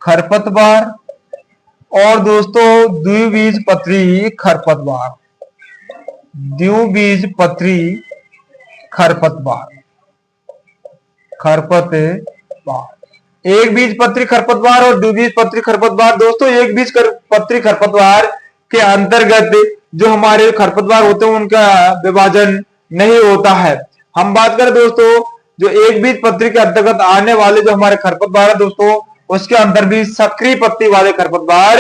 खरपतवार, और दोस्तों द्विबीज पत्री खरपतवार, द्विबीज पत्री खरपतवार, खरपतवार। एक बीज पत्री खरपतवार और द्विबीज पत्री खरपतवार। दोस्तों एक बीज पत्री खरपतवार के अंतर्गत जो हमारे खरपतवार होते हैं उनका विभाजन नहीं होता है। हम बात करें दोस्तों जो एक बीज पत्री के अंतर्गत आने वाले जो हमारे खरपतवार है दोस्तों, उसके अंदर भी सक्रिय पत्ती वाले खरपतवार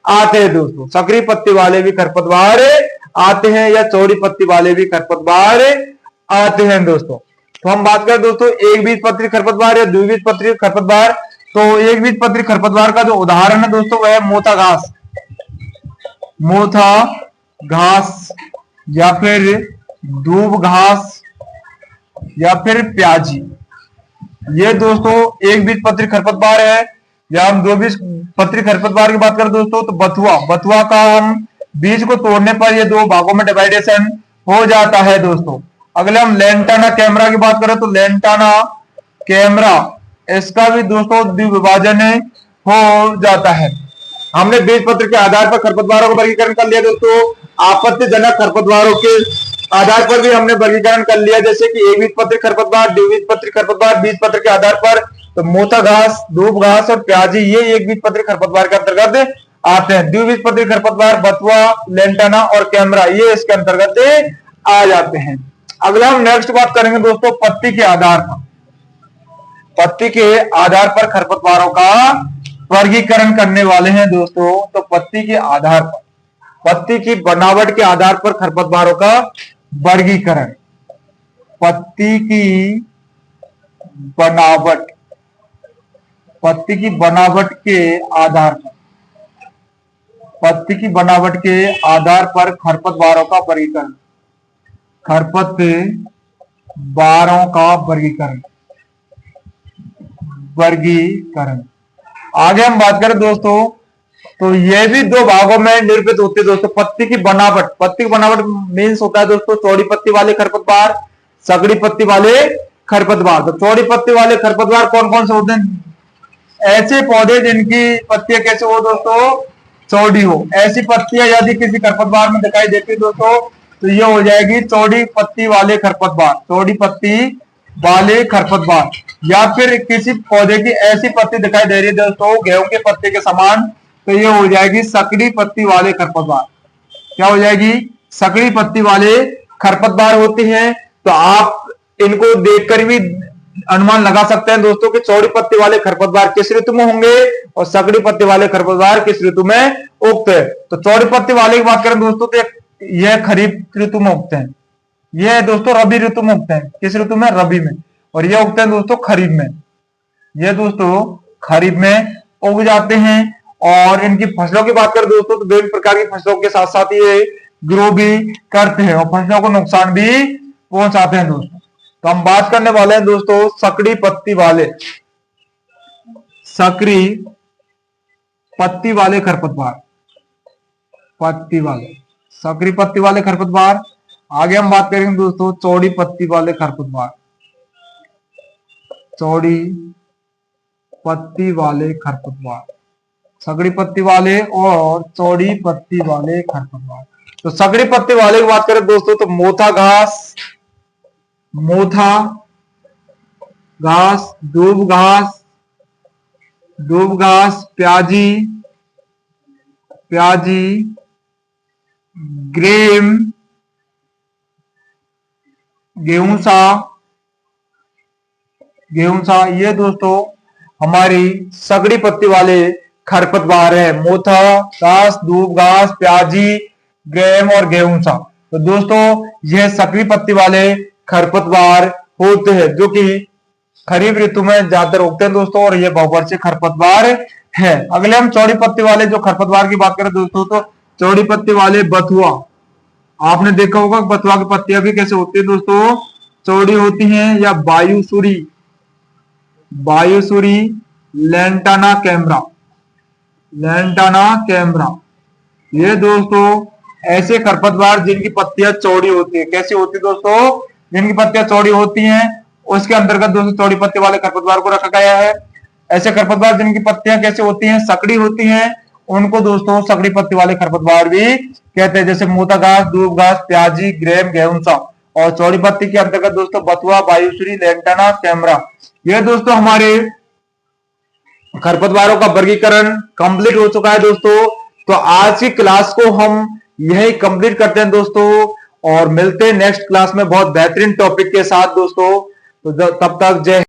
आते हैं दोस्तों, सक्रिय पत्ती वाले भी खरपतवार आते हैं, या चौड़ी पत्ती वाले भी खरपतवार आते हैं दोस्तों। तो हम बात करें दोस्तों एक बीज पत्री खरपतवार या द्विबीज पत्री खरपतवार। तो एक बीज पत्री खरपतवार का जो उदाहरण है दोस्तों वह है मोथा घास, मोथा घास, या फिर दूब घास, या फिर प्याजी। ये दोस्तों एक बीज पत्री खरपतवार है। या हम दो बीज पत्री खरपतवार की बात करें दोस्तों तो बथुआ, बथुआ का हम बीज को तोड़ने पर ये दो भागों में डिवाइडेशन हो जाता है दोस्तों। अगले हम लेंटाना कैमरा की बात करें तो लेंटाना कैमरा, इसका भी दोस्तों द्विविभाजन हो जाता है। हमने बीज पत्र के आधार पर खरपतवारों का वर्गीकरण कर लिया दोस्तों। आपत्तिजनक खरपतवारों के आधार पर भी हमने वर्गीकरण कर लिया, जैसे कि एक बीज पत्री खरपतवार, द्विबीज पत्री खरपतवार। बीज पत्र के आधार पर तो मोथा घास, दूब घास और प्याजी ये एक बीज पत्री खरपतवार के अंतर्गत आते हैं। द्विबीजपत्री खरपतवार बथुआ, लेंटाना और कैमरा ये इसके अंतर्गत आ जाते हैं। अगला हम नेक्स्ट बात करेंगे दोस्तों पत्ती के आधार पर। पत्ती के आधार पर खरपतवारों का वर्गीकरण करने वाले हैं दोस्तों। तो पत्ती के आधार पर, पत्ती की बनावट के आधार पर खरपतवारों का वर्गीकरण। पत्ती की बनावट, पत्ती की बनावट के आधार पर, पत्ती की बनावट के आधार पर खरपतवारों का वर्गीकरण। खरपतवारों का वर्गीकरण, वर्गीकरण। आगे हम बात करें दोस्तों तो ये भी दो भागों में निरूपित होती है दोस्तों। पत्ती की बनावट, पत्ती की बनावट मीन्स होता है दोस्तों चौड़ी पत्ती वाले खरपतवार, सकड़ी पत्ती वाले खरपतवार। तो चौड़ी पत्ती वाले खरपतवार कौन कौन से होते हैं? ऐसे पौधे जिनकी पत्तियां कैसे हो दोस्तों? चौड़ी हो। ऐसी पत्तियां यदि किसी खरपतवार में दिखाई देती है दोस्तों तो ये हो जाएगी चौड़ी पत्ती वाले खरपतवार, चौड़ी पत्ती वाले खरपतवार। या फिर किसी पौधे की ऐसी पत्ती दिखाई दे रही है दोस्तों गेहूं के पत्ते के समान, तो ये हो जाएगी सकड़ी पत्ती वाले खरपतवार। क्या हो जाएगी? सकड़ी पत्ती वाले खरपतवार होती हैं। तो आप इनको देखकर भी अनुमान लगा सकते हैं दोस्तों कि चौड़ी पत्ती वाले खरपतवार किस ऋतु में होंगे और सकड़ी पत्ती वाले खरपतवार किस ऋतु में उगते हैं। तो चौड़ी पत्ती वाले की बात करें दोस्तों तो यह खरीफ ऋतु में उगते हैं। यह दोस्तों रबी ऋतु में उगते हैं। किस ऋतु में? रबी में। और ये उगते हैं दोस्तों खरीफ में। ये दोस्तों खरीफ में उग जाते हैं। और इनकी फसलों की बात करें दोस्तों तो विभिन्न प्रकार की फसलों के साथ साथ ये ग्रो भी करते हैं और फसलों को नुकसान भी पहुंचाते हैं दोस्तों। तो हम बात करने वाले हैं दोस्तों सकड़ी पत्ती वाले, सकड़ी पत्ती वाले खरपतवार, पत्ती वाले, सकड़ी पत्ती वाले खरपतवार। आगे हम बात करेंगे दोस्तों चौड़ी पत्ती वाले खरपतवार, चौड़ी पत्ती वाले खरपतवार, सकड़ी पत्ती वाले और चौड़ी पत्ती वाले खरपतवार। तो सकड़ी पत्ती वाले की बात करें दोस्तों तो मोथा घास, मोथा घास, दूब घास, दूब घास, प्याजी, प्याजी, ग्रेम, गेहूंसा, गेहूंसा, ये दोस्तों हमारी सकड़ी पत्ती वाले खरपतवार है। मोथा घास, दूब घास, प्याजी, ग्रेम और गेहूंसा। तो दोस्तों यह सकड़ी पत्ती वाले खरपतवार होते हैं जो कि खरीफ ऋतु में ज्यादातर उगते हैं दोस्तों और ये बहुवर्षीय खरपतवार है। अगले हम चौड़ी पत्ती वाले जो खरपतवार की बात करें दोस्तों तो चौड़ी पत्ती वाले बथुआ। आपने देखा होगा बथुआ की पत्तियां भी कैसे होती है दोस्तों? चौड़ी होती हैं। या बायुसुरी, बायुसुरी, लेंटाना कैमरा, लेंटाना कैमरा। ये दोस्तों ऐसे खरपतवार जिनकी पत्तियां चौड़ी होती है। कैसी होती है दोस्तों? जिनकी पत्तियां चौड़ी होती हैं उसके अंतर्गत दोस्तों चौड़ी पत्ती वाले खरपतवार को रखा गया है। ऐसे खरपतवार जिनकी पत्तियां कैसे होती हैं? सकड़ी होती हैं, उनको दोस्तों सकड़ी पत्ती वाले खरपतवार भी कहते हैं। जैसे मोथा घास, दूब घास, प्याजी, ग्रेम, गेहूंसा। और चौड़ी पत्ती के अंतर्गत दोस्तों बथुआ, बायुश्री, लेंटाना, कैमरा। यह दोस्तों हमारे खरपतवारों का वर्गीकरण कंप्लीट हो चुका है दोस्तों। तो आज की क्लास को हम यही कंप्लीट करते हैं दोस्तों और मिलते हैं नेक्स्ट क्लास में बहुत बेहतरीन टॉपिक के साथ दोस्तों। तो तब तक जय